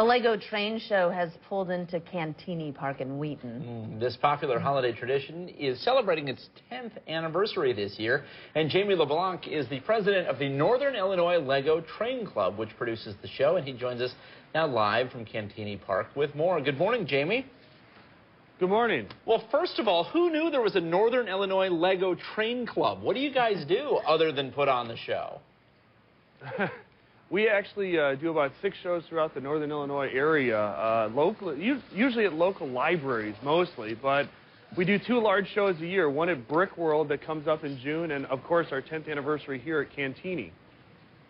The Lego train show has pulled into Cantigny Park in Wheaton. This popular holiday tradition is celebrating its 10th anniversary this year. And Jamie LeBlanc is the president of the Northern Illinois Lego Train Club, which produces the show. And he joins us now live from Cantigny Park with more. Good morning, Jamie. Good morning. Well, first of all, who knew there was a Northern Illinois Lego Train Club? What do you guys do other than put on the show? We actually do about 6 shows throughout the Northern Illinois area, usually at local libraries mostly, but we do 2 large shows a year, one at Brick World that comes up in June, and of course our 10th anniversary here at Cantigny.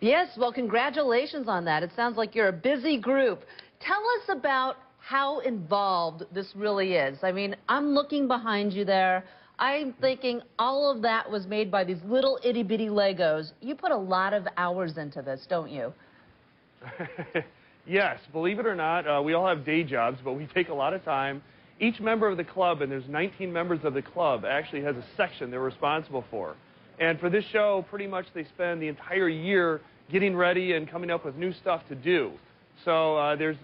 Yes, well, congratulations on that. It sounds like you're a busy group. Tell us about how involved this really is. I mean, I'm looking behind you there. I'm thinking all of that was made by these little itty-bitty Legos. You put a lot of hours into this, don't you? Yes, believe it or not, we all have day jobs, but we take a lot of time. Each member of the club, and there's 19 members of the club, actually has a section they're responsible for. And for this show, pretty much they spend the entire year getting ready and coming up with new stuff to do. So there's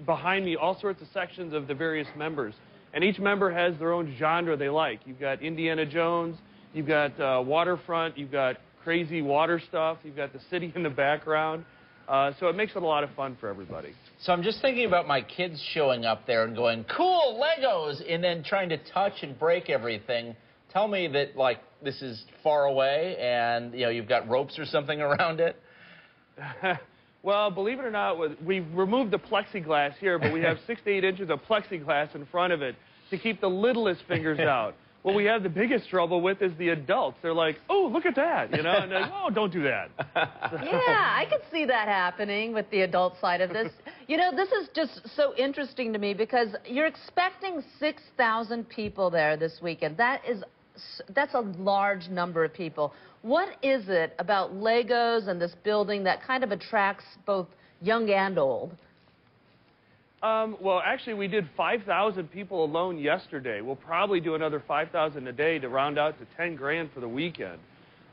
behind me all sorts of sections of the various members. And each member has their own genre they like. You've got Indiana Jones, you've got waterfront, you've got crazy water stuff, you've got the city in the background. So it makes it a lot of fun for everybody. So I'm just thinking about my kids showing up there and going, cool, Legos, and then trying to touch and break everything. Tell me that, like, this is far away and, you know, you've got ropes or something around it? Well, believe it or not, we've removed the plexiglass here, but we have 6 to 8 inches of plexiglass in front of it to keep the littlest fingers out. What we have the biggest trouble with is the adults. They're like, oh, look at that, you know, and they're like, oh, don't do that. Yeah, I could see that happening with the adult side of this. You know, this is just so interesting to me because you're expecting 6,000 people there this weekend. That's a large number of people. What is it about Legos and this building that kind of attracts both young and old? Well, actually, we did 5,000 people alone yesterday. We'll probably do another 5,000 a day to round out to 10 grand for the weekend.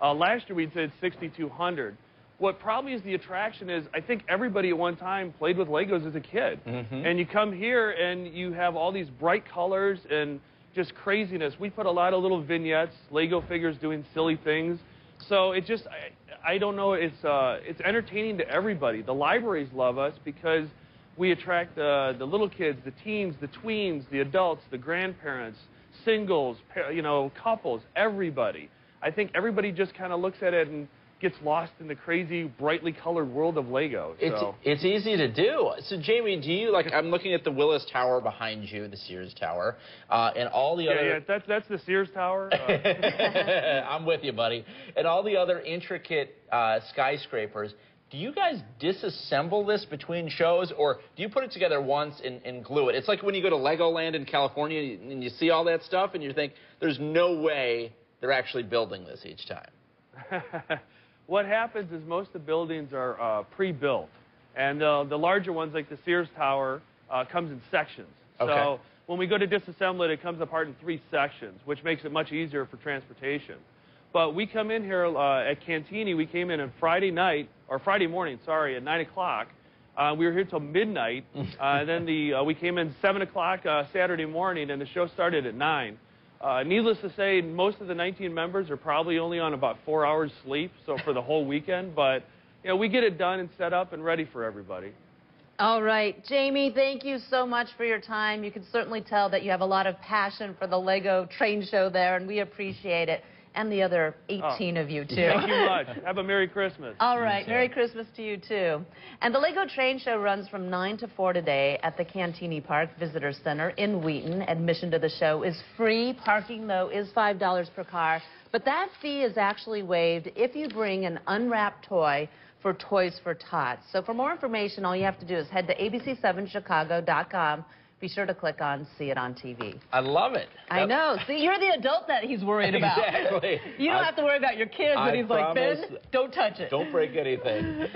Last year, we did 6,200. What probably is the attraction is I think everybody at one time played with Legos as a kid. And you come here and you have all these bright colors and just craziness. We put a lot of little vignettes, Lego figures doing silly things. So it just, I don't know, it's entertaining to everybody. The libraries love us because we attract the little kids, the teens, the tweens, the adults, the grandparents, singles, you know, couples, everybody. I think everybody just kind of looks at it and gets lost in the crazy, brightly colored world of Lego. So. It's easy to do. So, Jamie, do you, like, I'm looking at the Willis Tower behind you, the Sears Tower, and all the other... Yeah, that's the Sears Tower. I'm with you, buddy. And all the other intricate skyscrapers. Do you guys disassemble this between shows, or do you put it together once and glue it? It's like when you go to Legoland in California and you see all that stuff and you think, there's no way they're actually building this each time. What happens is most of the buildings are pre-built, and the larger ones, like the Sears Tower, comes in sections. Okay. So when we go to disassemble it, it comes apart in 3 sections, which makes it much easier for transportation. But we come in here at Cantigny. We came in on Friday morning, at 9 o'clock. We were here till midnight. Then we came in 7 o'clock Saturday morning, and the show started at 9. Needless to say, most of the 19 members are probably only on about 4 hours sleep, so for the whole weekend. But you know, we get it done and set up and ready for everybody. All right, Jamie, thank you so much for your time. You can certainly tell that you have a lot of passion for the Lego train show there, and we appreciate it. And the other 18 of you, too. Thank you much. Have a Merry Christmas. All right. Merry Christmas to you, too. And the Lego Train Show runs from 9 to 4 today at the Cantigny Park Visitor Center in Wheaton. Admission to the show is free. Parking, though, is $5 per car. But that fee is actually waived if you bring an unwrapped toy for Toys for Tots. So for more information, all you have to do is head to abc7chicago.com. Be sure to click on See It on TV. I love it. I know. See, you're the adult that he's worried about. Exactly. You don't have to worry about your kids, but he's like, Ben, don't touch it. Don't break anything.